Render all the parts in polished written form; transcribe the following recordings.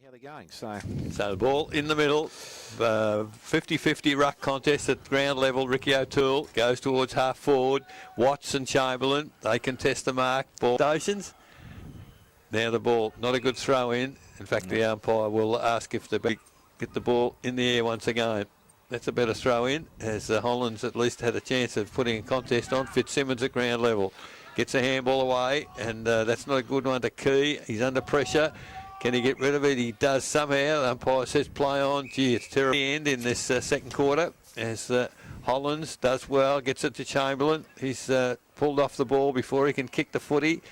how they're going. So the ball in the middle, 50-50 ruck contest at ground level. Ricky O'Toole goes towards half forward. Watts and Chamberlain, they contest the mark. Ball stations. Now the ball, not a good throw in. In fact, the umpire will ask if they get the ball in the air once again. That's a better throw in, as Hollands at least had a chance of putting a contest on. Fitzsimmons at ground level. Gets a handball away, and that's not a good one to Key. He's under pressure. Can he get rid of it? He does somehow. The umpire says play on. Gee, it's terrible. The end in this second quarter as Hollands does well, gets it to Chamberlain. He's pulled off the ball before he can kick the footy.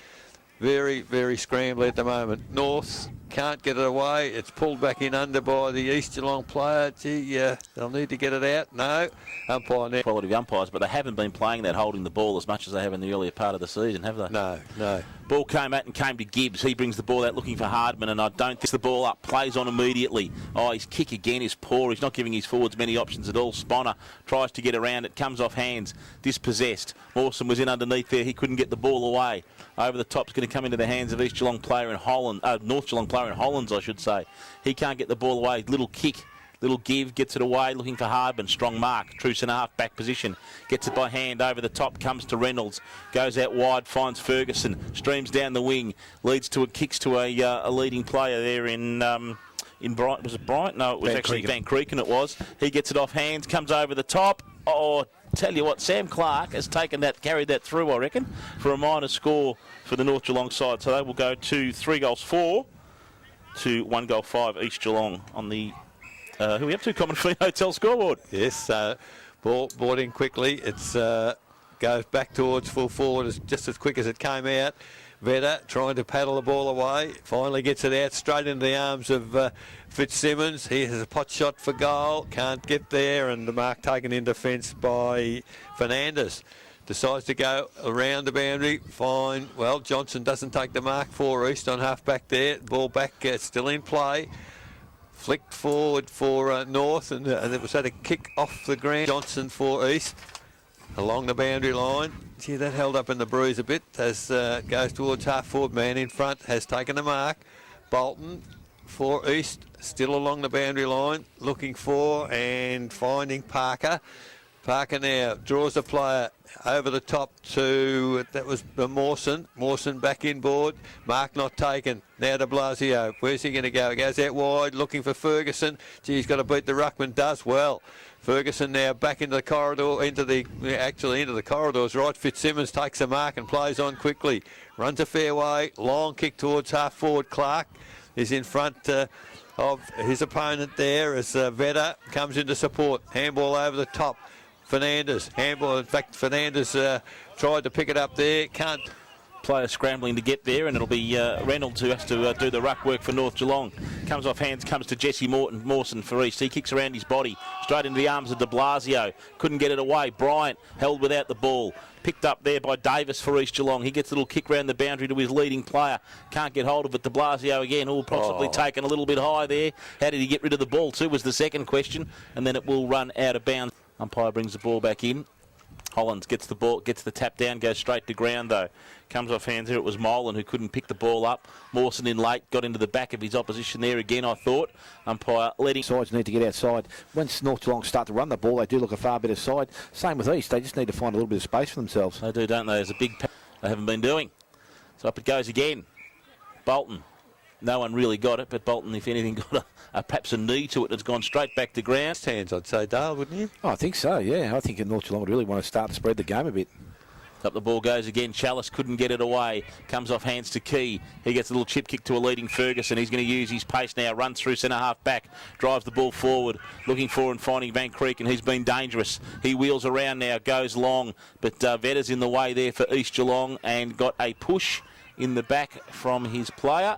Very, very scrambly at the moment. North can't get it away. It's pulled back in under by the East Geelong player. Gee, they'll need to get it out. No. Umpire now. Quality of umpires, but they haven't been playing that holding the ball as much as they have in the earlier part of the season, have they? No. Ball came out and came to Gibbs. He brings the ball out looking for Hardman, and I don't think the ball up. Plays on immediately. Oh, his kick again is poor. He's not giving his forwards many options at all. Sponner tries to get around it. Comes off hands. Dispossessed. Mawson was in underneath there. He couldn't get the ball away. Over the top. It's going to come into the hands of East Geelong player in Holland. North Geelong player in Hollands, I should say. He can't get the ball away. Little kick. Little give, gets it away, looking for Hardman. Strong mark, true centre half back position. Gets it by hand over the top, comes to Reynolds. Goes out wide, finds Ferguson. Streams down the wing, leads to kicks to a leading player there in Brighton. Was it Brighton? No, it was Van Creeken it was. He gets it off hands, comes over the top. Oh, tell you what, Sam Clark has carried that through, I reckon, for a minor score for the North Geelong side. So they will go to 3 goals 4 to 1 goal 5 East Geelong on the who we up to? Common Fleet Hotel scoreboard. Yes, ball brought in quickly. It's goes back towards full forward just as quick as it came out. Vedder trying to paddle the ball away. Finally gets it out straight into the arms of Fitzsimmons. He has a pot shot for goal. Can't get there, and the mark taken in defence by Fernandez. Decides to go around the boundary. Fine. Well, Johnson doesn't take the mark for East on half back there. Ball back, still in play. Flicked forward for North, and it was had a kick off the ground. Johnson for East along the boundary line. Gee, that held up in the breeze a bit as goes towards half forward. Man in front has taken the mark. Bolton for East, still along the boundary line, looking for and finding Parker. Parker now draws the player over the top to, that was Mawson. Mawson back inboard. Mark not taken. Now to Blasio. Where's he going to go? He goes out wide looking for Ferguson. Gee, he's got to beat the ruckman. Does well. Ferguson now back into the corridor, into the corridors, right. Fitzsimmons takes the mark and plays on quickly. Runs a fair way. Long kick towards half forward. Clark is in front of his opponent there as Vedder comes into support. Handball over the top. Fernandez, handball. In fact, Fernandez tried to pick it up there. Can't. Player scrambling to get there, and it'll be Reynolds who has to do the ruck work for North Geelong. Comes off hands, comes to Jesse Mawson for East. He kicks around his body, straight into the arms of de Blasio. Couldn't get it away. Bryant held without the ball. Picked up there by Davis for East Geelong. He gets a little kick round the boundary to his leading player. Can't get hold of it. De Blasio again, all possibly taken a little bit high there. How did he get rid of the ball too was the second question, and then it will run out of bounds. Umpire brings the ball back in. Hollands gets the ball, gets the tap down, goes straight to ground though. Comes off hands here. It was Molan who couldn't pick the ball up. Mawson in late, got into the back of his opposition there again, I thought. Umpire letting. Sides need to get outside. Once North Geelong start to run the ball, they do look a far better side. Same with East. They just need to find a little bit of space for themselves. They do, don't they? There's a big they haven't been doing. So up it goes again. Bolton. No one really got it, but Bolton, if anything, got perhaps a knee to it that's gone straight back to ground. Hands, I'd say, Dale, wouldn't you? Oh, I think so, yeah. I think North Geelong would really want to start to spread the game a bit. Up the ball goes again. Chalice couldn't get it away. Comes off hands to Key. He gets a little chip kick to a leading Ferguson. He's going to use his pace now. Runs through centre half back. Drives the ball forward. Looking for and finding Van Creeken. He's been dangerous. He wheels around now. Goes long. But Vedder's in the way there for East Geelong and got a push in the back from his player.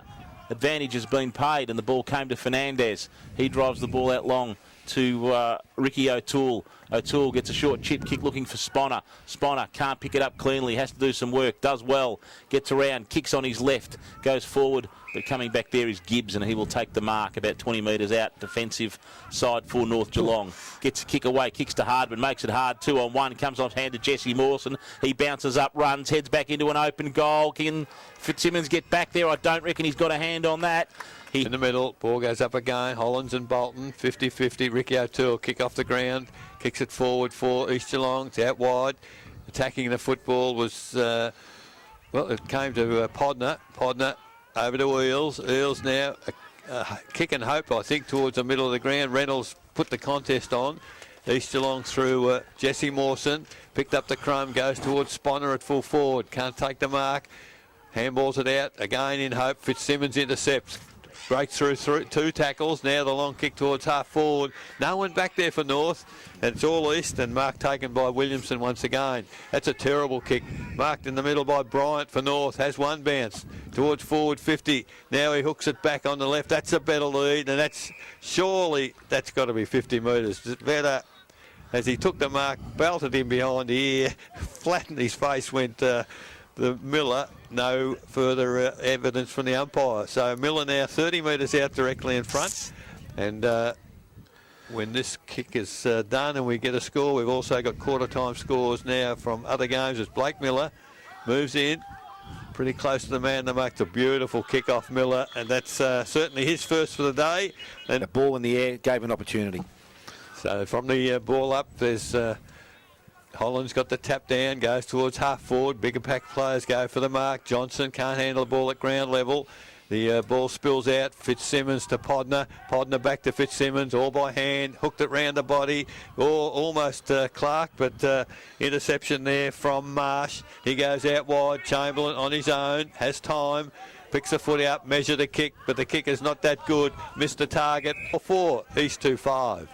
Advantage has been paid and the ball came to Fernandez. He drives the ball out long to Ricky O'Toole. O'Toole gets a short chip kick looking for Sponner. Sponner can't pick it up cleanly, has to do some work, does well, gets around, kicks on his left, goes forward, but coming back there is Gibbs and he will take the mark about 20 metres out, defensive side for North Geelong. Gets a kick away, kicks to Hardman, makes it hard, 2-on-1, comes off hand to Jesse Mawson. He bounces up, runs, heads back into an open goal. Can Fitzsimmons get back there? I don't reckon he's got a hand on that. In the middle, ball goes up again. Hollands and Bolton, 50-50. Ricky O'Toole kick off the ground, kicks it forward for East Geelong. It's out wide. Attacking the football was, it came to Podner. Podner over to Eels. Eels now kick and hope, I think, towards the middle of the ground. Reynolds put the contest on. East Geelong through Jesse Mawson. Picked up the crumb, goes towards Sponner at full forward. Can't take the mark. Handballs it out. Again in hope. Fitzsimmons intercepts. Breaks through 2 tackles. Now the long kick towards half forward. No one back there for North. And it's all East, and mark taken by Williamson once again. That's a terrible kick. Marked in the middle by Bryant for North. Has one bounce towards forward 50. Now he hooks it back on the left. That's a better lead, and that's got to be 50 metres. Better. As he took the mark, belted him behind the ear, flattened his face, went the Miller. No further evidence from the umpire. So Miller now 30 metres out directly in front. And when this kick is done and we get a score, we've also got quarter-time scores now from other games as Blake Miller moves in. Pretty close to the man that makes a beautiful kick off Miller. And that's certainly his first for the day. And the ball in the air gave an opportunity. So from the ball up, there's Holland's got the tap down, goes towards half forward. Bigger pack players go for the mark. Johnson can't handle the ball at ground level. The ball spills out. Fitzsimmons to Podner. Podner back to Fitzsimmons, all by hand. Hooked it round the body. Almost Clark, but interception there from Marsh. He goes out wide. Chamberlain on his own, has time. Picks the foot out, measure the kick, but the kick is not that good. Missed the target. 4, East 2-5.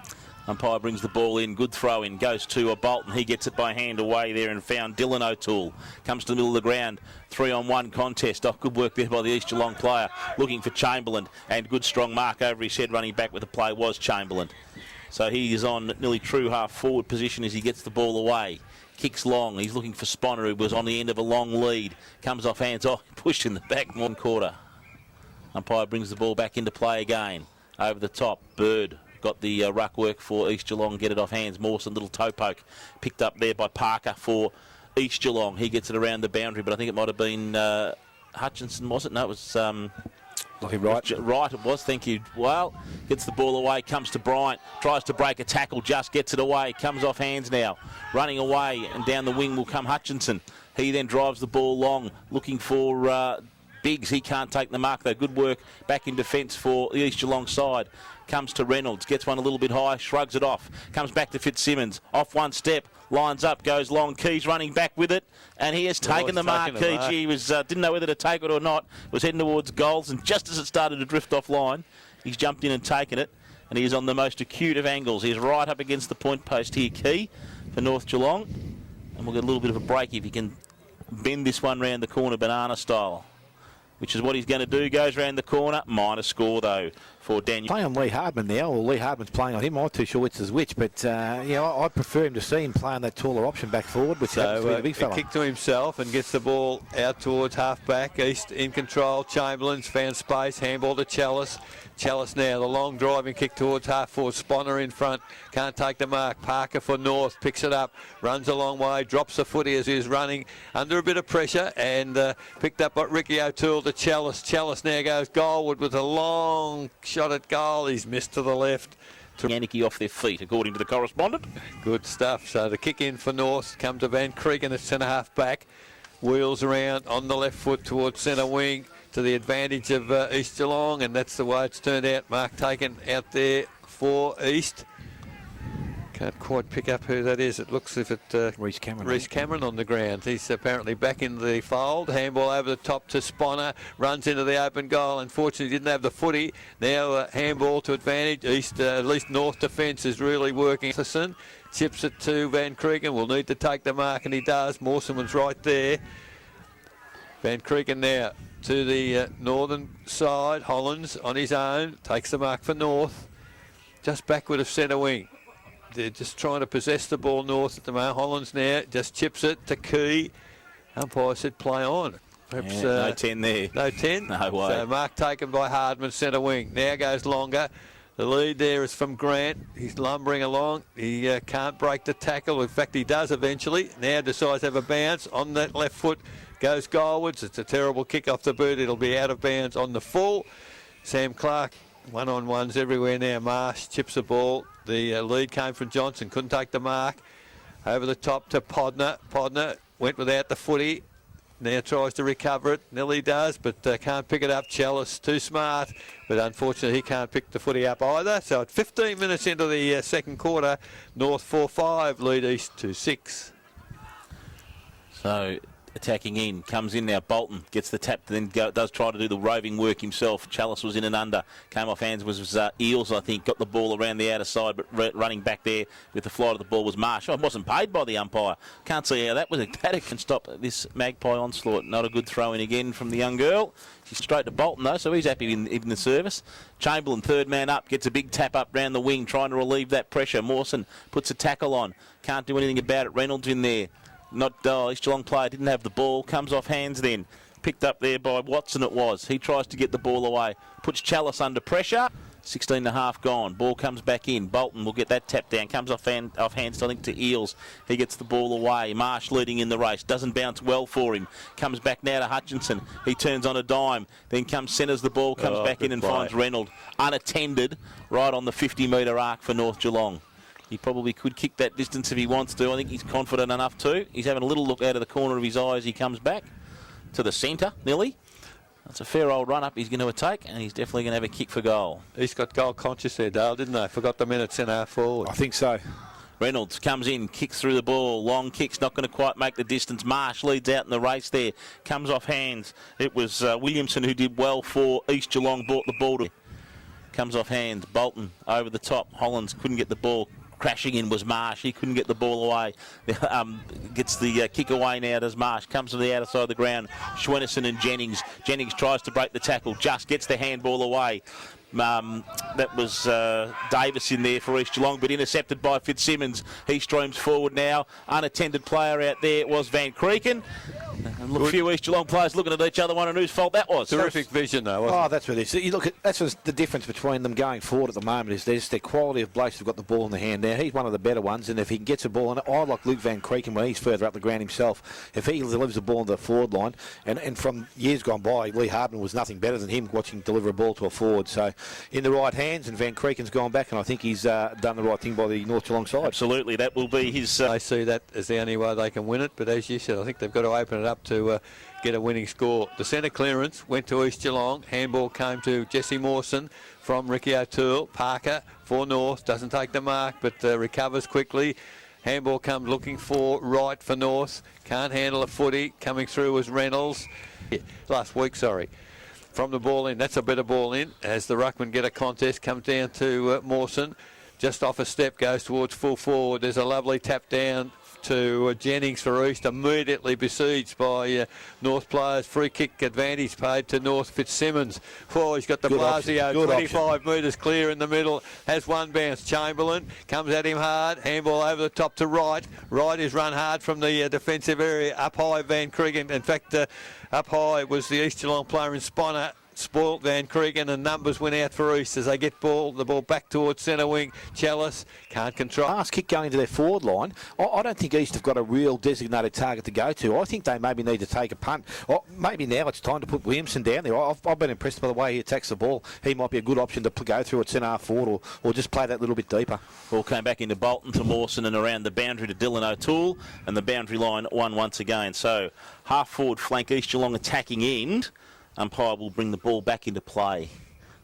Umpire brings the ball in, good throw in, goes to a Bolton. He gets it by hand away there and found Dylan O'Toole. Comes to the middle of the ground, 3-on-1 contest. Oh, good work there by the East Geelong player, looking for Chamberlain, and good strong mark over his head. Running back with the play was Chamberlain. So he is on nearly true half forward position as he gets the ball away. Kicks long, he's looking for Sponner, who was on the end of a long lead. Comes off hands, pushed in the back, 1 quarter. Umpire brings the ball back into play again. Over the top, Bird got the ruck work for East Geelong, get it off hands. Mawson, little toe poke, picked up there by Parker for East Geelong. He gets it around the boundary, but I think it might have been Hutchinson, was it? No, it was... Looking right. Right, it was, thank you. Well, gets the ball away, comes to Bryant, tries to break a tackle, just gets it away, comes off hands now. Running away, and down the wing will come Hutchinson. He then drives the ball long, looking for Biggs. He can't take the mark, though. Good work back in defence for the East Geelong side. Comes to Reynolds, gets one a little bit high, shrugs it off. Comes back to Fitzsimmons, off 1 step, lines up, goes long. Keys running back with it, and he has taken the mark. Keys, he was didn't know whether to take it or not. Was heading towards goals, and just as it started to drift offline, he's jumped in and taken it, and he is on the most acute of angles. He's right up against the point post here, Key, for North Geelong, and we'll get a little bit of a break if he can bend this one round the corner, banana style, which is what he's going to do. Goes round the corner. Minor score, though, for Daniel. Playing on Lee Hardman now, or Lee Hardman's playing on him. I'm not too sure which is which, but I prefer him to see him playing that taller option back forward, which happens to be the big fella. Kick to himself and gets the ball out towards half-back. East in control. Chamberlain's found space. Handball to Chalice. Chalice now, the long driving kick towards half-forward. Sponner in front. Can't take the mark. Parker for North. Picks it up. Runs a long way. Drops the footy as he's running under a bit of pressure, and picked up by Ricky O'Toole to Chalice. Chalice now goes goalward with a long shot at goal. He's missed to the left. Yannicky off their feet, according to the correspondent. Good stuff. So the kick in for North. Come to Van Cregan at centre-half back. Wheels around on the left foot towards centre wing to the advantage of East Geelong, and that's the way it's turned out. Mark taken out there for East. Can't quite pick up who that is. It looks as if it's Reece Cameron. Reece Cameron on the ground. He's apparently back in the fold. Handball over the top to Sponner. Runs into the open goal. Unfortunately, didn't have the footy. Now handball to advantage. East, at least North defence is really working. Chips it to Van Cregan. Will need to take the mark, and he does. Mawson was right there. Van Cregan now to the northern side. Hollands on his own. Takes the mark for North. Just backward of centre wing. They're just trying to possess the ball North at the moment. Hollands now just chips it to Key. Umpire said play on. Perhaps, no 10 there. No 10? No way. So mark taken by Hardman, centre wing. Now goes longer. The lead there is from Grant. He's lumbering along. He can't break the tackle. In fact, he does eventually. Now decides to have a bounce on that left foot. Goes goalwards. It's a terrible kick off the boot. It'll be out of bounds on the full. Sam Clark, one-on-ones everywhere now. Marsh chips the ball. The lead came from Johnson, couldn't take the mark. Over the top to Podner. Podner went without the footy. Now tries to recover it. Nearly does, but can't pick it up. Chalice too smart, but unfortunately he can't pick the footy up either. So at 15 minutes into the second quarter, North 4-5, lead East 2-6. So attacking in, comes in now. Bolton gets the tap, then does try to do the roving work himself. Chalice was in and under, came off hands, was Eels, I think, got the ball around the outer side, but running back there with the flight of the ball was Marsh. Oh, it wasn't paid by the umpire. Can't see how that was. That can stop this Magpie onslaught. Not a good throw in again from the young girl. She's straight to Bolton though, so he's happy in the service. Chamberlain, third man up, gets a big tap up round the wing, trying to relieve that pressure. Mawson puts a tackle on, can't do anything about it. Reynolds in there. East Geelong player didn't have the ball, comes off hands then. Picked up there by Watson it was. He tries to get the ball away. Puts Chalice under pressure. 16 and a half gone. Ball comes back in. Bolton will get that tap down. Comes off hands, I think, to Eels. He gets the ball away. Marsh leading in the race. Doesn't bounce well for him. Comes back now to Hutchinson. He turns on a dime. Then centres the ball, comes back in and finds Reynolds. Unattended right on the 50-metre arc for North Geelong. He probably could kick that distance if he wants to. I think he's confident enough to. He's having a little look out of the corner of his eye as he comes back to the centre, nearly. That's a fair old run-up he's going to take, and he's definitely going to have a kick for goal. He's got goal conscious there, Dale, didn't they? Forgot the minutes in our forward. I think so. Reynolds comes in, kicks through the ball. Long kick's not going to quite make the distance. Marsh leads out in the race there. Comes off hands. It was Williamson who did well for East Geelong, brought the ball to. Comes off hands. Bolton over the top. Hollands couldn't get the ball. Crashing in was Marsh. He couldn't get the ball away. Gets the kick away now, does Marsh. Comes to the outer side of the ground. Schwennerson and Jennings. Jennings tries to break the tackle. Just gets the handball away. That was Davis in there for East Geelong, but intercepted by Fitzsimmons. He streams forward now. Unattended player out there. It was Van Creeken. And a few East Geelong players looking at each other, wondering whose fault that was. Terrific vision, though, wasn't it? That's what it is. You look at that's the difference between them going forward at the moment is their quality of blokes who've got the ball in the hand. Now he's one of the better ones, and if he gets a ball, and I like Luke Van Creeken when he's further up the ground himself. If he delivers the ball into the forward line, and from years gone by, Lee Hardman was nothing better than him watching deliver a ball to a forward. So in the right hands, and Van Creeken's gone back, and I think he's done the right thing by the North Geelong side. Absolutely, that will be his. They see that as the only way they can win it, but as you said, I think they've got to open it up to get a winning score. The centre clearance went to East Geelong. Handball came to Jesse Mawson from Ricky O'Toole. Parker for North, doesn't take the mark, but recovers quickly. Handball comes looking for Wright for North. Can't handle a footy. Coming through was Reynolds. Last week, sorry. From the ball in, that's a better ball in. As the ruckman get a contest, comes down to Mawson. Just off a step, goes towards full forward. There's a lovely tap down to Jennings for East, immediately besieged by North players. Free kick advantage paid to North. Fitzsimmons. Oh, he's got the Blasio, 25 metres clear in the middle. Has one bounce. Chamberlain comes at him hard. Handball over the top to Wright. Wright is run hard from the defensive area. Up high, Van Creeken. In fact, up high was the East Geelong player in Sponner. Spoilt Van Creeken, and numbers went out for East as they get the ball back towards centre wing. Chalice can't control. Last kick going to their forward line. I don't think East have got a real designated target to go to. I think they maybe need to take a punt. Maybe now it's time to put Williamson down there. I've been impressed by the way he attacks the ball. He might be a good option to go through at centre half forward or just play that little bit deeper. Ball came back into Bolton to Mawson and around the boundary to Dylan O'Toole, and the boundary line won once again. So half forward flank East Geelong attacking end. Umpire will bring the ball back into play.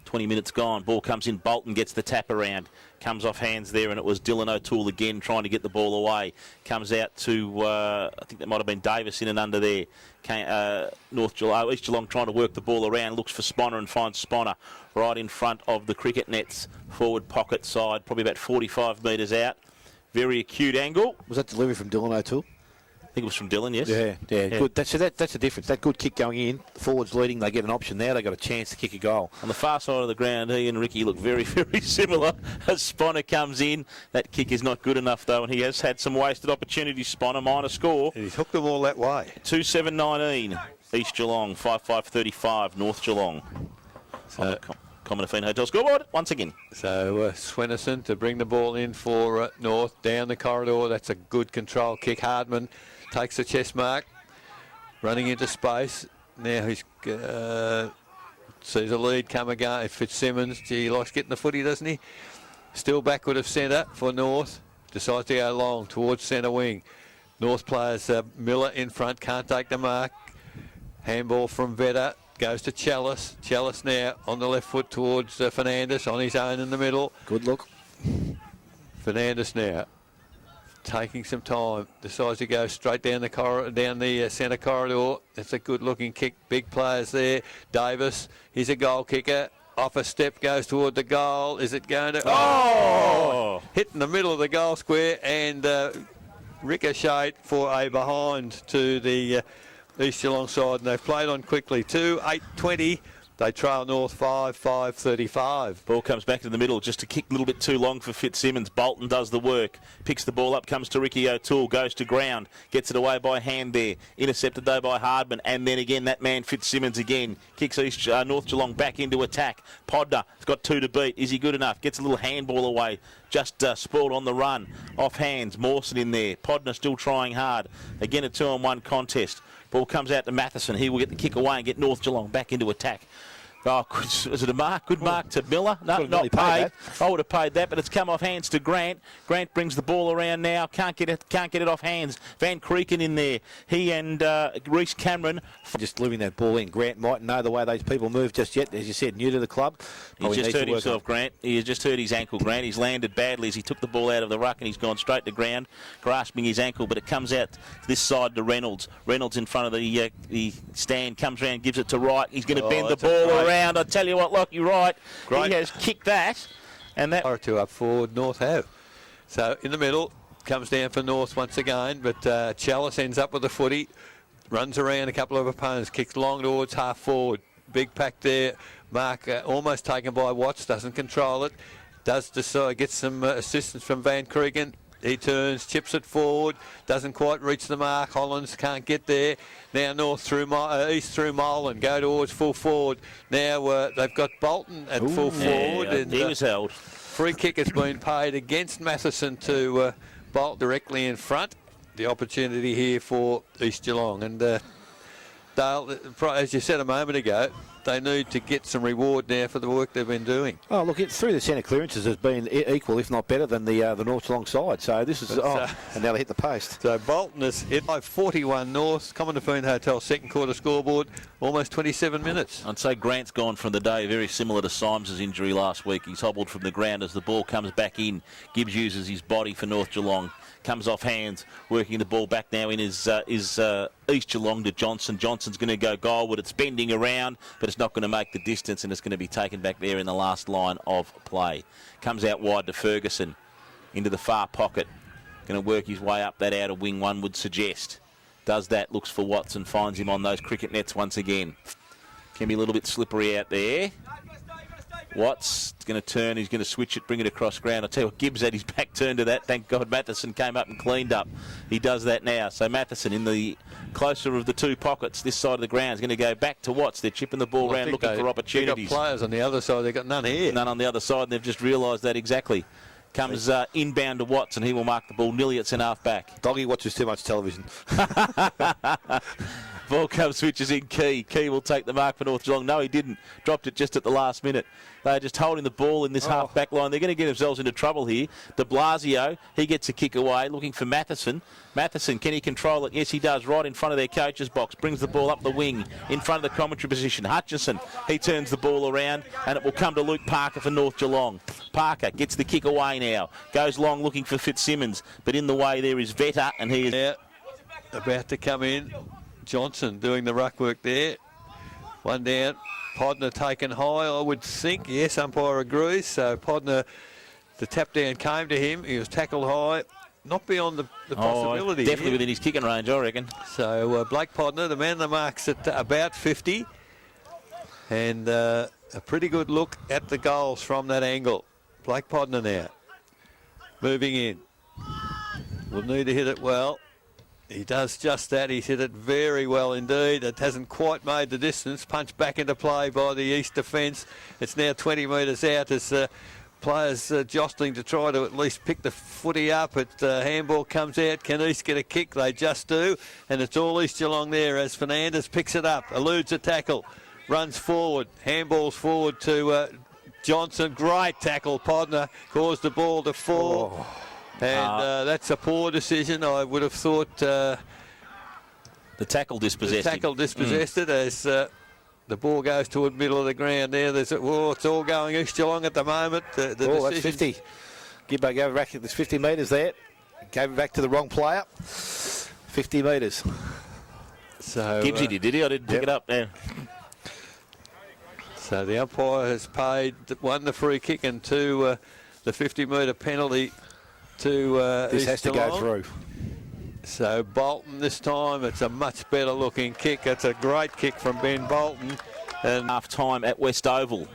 20 minutes gone. Ball comes in. Bolton gets the tap around. Comes off hands there, and it was Dylan O'Toole again trying to get the ball away. Comes out to, I think that might have been Davis in and under there. East Geelong trying to work the ball around. Looks for Sponner and finds Sponner right in front of the cricket nets. Forward pocket side, probably about 45 metres out. Very acute angle. Was that delivery from Dylan O'Toole? I think it was from Dylan, yes. Yeah. Good. That's the difference. That good kick going in, forwards leading, they get an option there. They got a chance to kick a goal. On the far side of the ground, he and Ricky look very, very similar. As Sponner comes in, that kick is not good enough though, and he has had some wasted opportunities. Sponner, minor score. And he's hooked them all that way. 2-7-19. East Geelong, 5-5-35. North Geelong. Common Affine Hotel scoreboard once again. So Swennerson to bring the ball in for North down the corridor. That's a good control kick. Hardman takes the chest mark, running into space. Now he's Sees a lead come again. Fitzsimmons, gee, he likes getting the footy, doesn't he? Still backward of centre for North. Decides to go long towards centre wing. North players, Miller in front, can't take the mark. Handball from Vetter. Goes to Chalice. Chalice now on the left foot towards Fernandez, on his own in the middle. Good look. Fernandez now taking some time. Decides to go straight down the centre corridor. It's a good-looking kick. Big players there. Davis, he's a goal kicker. Off a step, goes toward the goal. Is it going to... Oh! Hit in the middle of the goal square and ricochet for a behind to the East Geelong side, and they've played on quickly. 2:8:20. They trail North 5:35. Ball comes back to the middle, just a kick a little bit too long for Fitzsimmons. Bolton does the work. Picks the ball up, comes to Ricky O'Toole, goes to ground, gets it away by hand there. Intercepted though by Hardman, and then again that man Fitzsimmons again kicks North Geelong back into attack. Podner has got 2 to beat. Is he good enough? Gets a little handball away. Just spoiled on the run. Off hands. Mawson in there. Podner still trying hard. Again a 2-on-1 contest. Ball comes out to Matheson. He will get the kick away and get North Geelong back into attack. Oh, is it a mark? Good mark to Miller. No, not paid. I would have paid that, but it's come off hands to Grant. Grant brings the ball around now. Can't get it off hands. Van Creeken in there. He and Reece Cameron. Just leaving that ball in. Grant mightn't know the way those people move just yet. As you said, new to the club. He's just hurt himself, Grant. He has just hurt his ankle, Grant. He's landed badly as he took the ball out of the ruck and he's gone straight to ground, grasping his ankle, but it comes out this side to Reynolds. Reynolds in front of the stand, comes around, gives it to Wright. He's going to bend the ball around. I tell you what, Lockie Wright, he has kicked that. And that... 2 up forward, North have. So in the middle, comes down for North once again, but Chalice ends up with the footy, runs around a couple of opponents, kicks long towards half forward. Big pack there. Mark almost taken by Watts, doesn't control it. Does decide, gets some assistance from Van Creeken. He turns, chips it forward, doesn't quite reach the mark. Hollands can't get there. Now North through East through Molan, go towards full forward. Now they've got Bolton at full forward. And he was held. Free kick has been paid against Matheson to Bolt directly in front. The opportunity here for East Geelong. And Dale, as you said a moment ago, they need to get some reward now for the work they've been doing. Oh, look, through the centre clearances has been equal, if not better, than the North Geelong side. So this is... and now they hit the post. So Bolton is hit by 41 North. Commonwealth Hotel second quarter scoreboard, almost 27 minutes. I'd say Grant's gone from the day very similar to Symes' injury last week. He's hobbled from the ground as the ball comes back in. Gibbs uses his body for North Geelong. Comes off hands, working the ball back now in his East Geelong to Johnson. Johnson's going to go goalward. It's bending around, but it's not going to make the distance, and it's going to be taken back there in the last line of play. Comes out wide to Ferguson into the far pocket. Going to work his way up that outer wing, one would suggest. Does that, looks for Watson, finds him on those cricket nets once again. Can be a little bit slippery out there. Watts is going to turn, he's going to switch it, bring it across ground. I'll tell you what, Gibbs had his back turned to that. Thank God Matheson came up and cleaned up. He does that now. So Matheson in the closer of the 2 pockets, this side of the ground, is going to go back to Watts. They're chipping the ball around looking for opportunities. They've got players on the other side, they've got none here. None on the other side, and they've just realised that exactly. Comes inbound to Watts, and he will mark the ball nearly at centre half back. Doggy watches too much television. Ball comes, switches in Key. Key will take the mark for North Geelong. No, he didn't. Dropped it just at the last minute. They're just holding the ball in this half-back line. They're going to get themselves into trouble here. De Blasio, he gets a kick away, looking for Matheson. Matheson, can he control it? Yes, he does, right in front of their coach's box. Brings the ball up the wing, in front of the commentary position. Hutchison, he turns the ball around, and it will come to Luke Parker for North Geelong. Parker gets the kick away now. Goes long looking for Fitzsimmons, but in the way there is Vetter, and he is... about to come in. Johnson doing the ruck work there. One down. Podner taken high, I would think. Yes, umpire agrees. So Podner, the tap down came to him. He was tackled high. Not beyond the possibility. Definitely within his kicking range, I reckon. So Blake Podner, the man that marks at about 50. And a pretty good look at the goals from that angle. Blake Podner now. Moving in. Will need to hit it well. He does just that. He's hit it very well indeed. It hasn't quite made the distance. Punched back into play by the East defence. It's now 20 metres out as players jostling to try to at least pick the footy up. Handball comes out. Can East get a kick? They just do. And it's all East Geelong there as Fernandez picks it up. Eludes a tackle. runs forward, handballs forward to Johnson. Great tackle. Podner caused the ball to fall. And that's a poor decision. I would have thought the tackle dispossessed it as the ball goes toward the middle of the ground there. It's all going East Geelong at the moment. That's 50. Gibbo gave it back. There's 50 metres there. Gave it back to the wrong player. 50 metres. So Gibbsy did he? I didn't pick it up there. So the umpire has paid 1 the free kick and 2 the 50-metre penalty to this East has to Geelong. go through. So Bolton this time, it's a much better looking kick. It's a great kick from Ben Bolton. And Half time at West Oval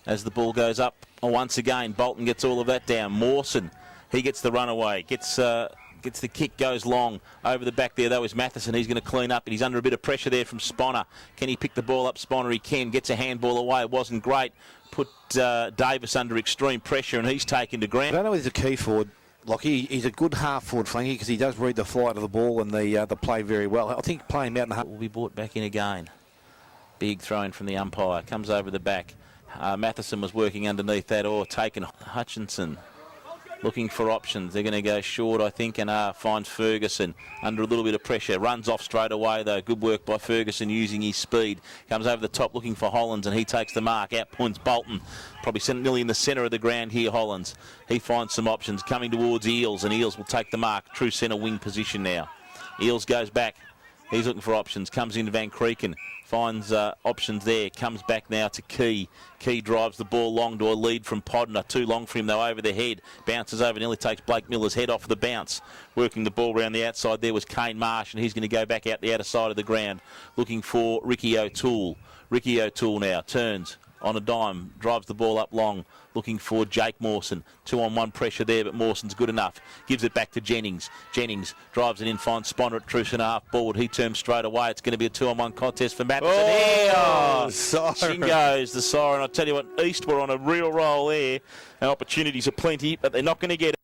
as the ball goes up once again. Bolton gets all of that down. Mawson, he gets the runaway, gets the kick, goes long over the back there though is Matheson. He's going to clean up, and he's under a bit of pressure there from Sponner. Can he pick the ball up? Sponner, he can. Gets a handball away. It wasn't great. Put Davis under extreme pressure, and he's taken to ground. I don't know if he's a key forward. Lockie, he's a good half-forward flanker because he does read the flight of the ball and the play very well. I think playing him out in the half Will be brought back in again. Big throw in from the umpire. Comes over the back. Matheson was working underneath that, or taken. Hutchinson looking for options. They're going to go short, I think, and finds Ferguson under a little bit of pressure. Runs off straight away, though. Good work by Ferguson using his speed. Comes over the top looking for Hollands, and he takes the mark. Out points Bolton. Probably nearly in the centre of the ground here, Hollands. He finds some options coming towards Eels, and Eels will take the mark. True centre wing position now. Eels goes back. He's looking for options. Comes into Van Creeken. Finds options there. Comes back now to Key. Key drives the ball long to a lead from Podner. Too long for him, though, over the head. Bounces over. Nearly takes Blake Miller's head off the bounce. Working the ball around the outside there was Kane Marsh, and he's going to go back out the outer side of the ground looking for Ricky O'Toole. Ricky O'Toole now turns on a dime, drives the ball up long, looking for Jake Mawson. 2-on-1 pressure there, but Mawson's good enough. Gives it back to Jennings. Jennings drives it in, finds Sponner at truce and a half forward. He turns straight away. It's going to be a 2-on-1 contest for Matheson. Siren. In goes the siren. I tell you what, East were on a real roll there. Our opportunities are plenty, but they're not going to get it.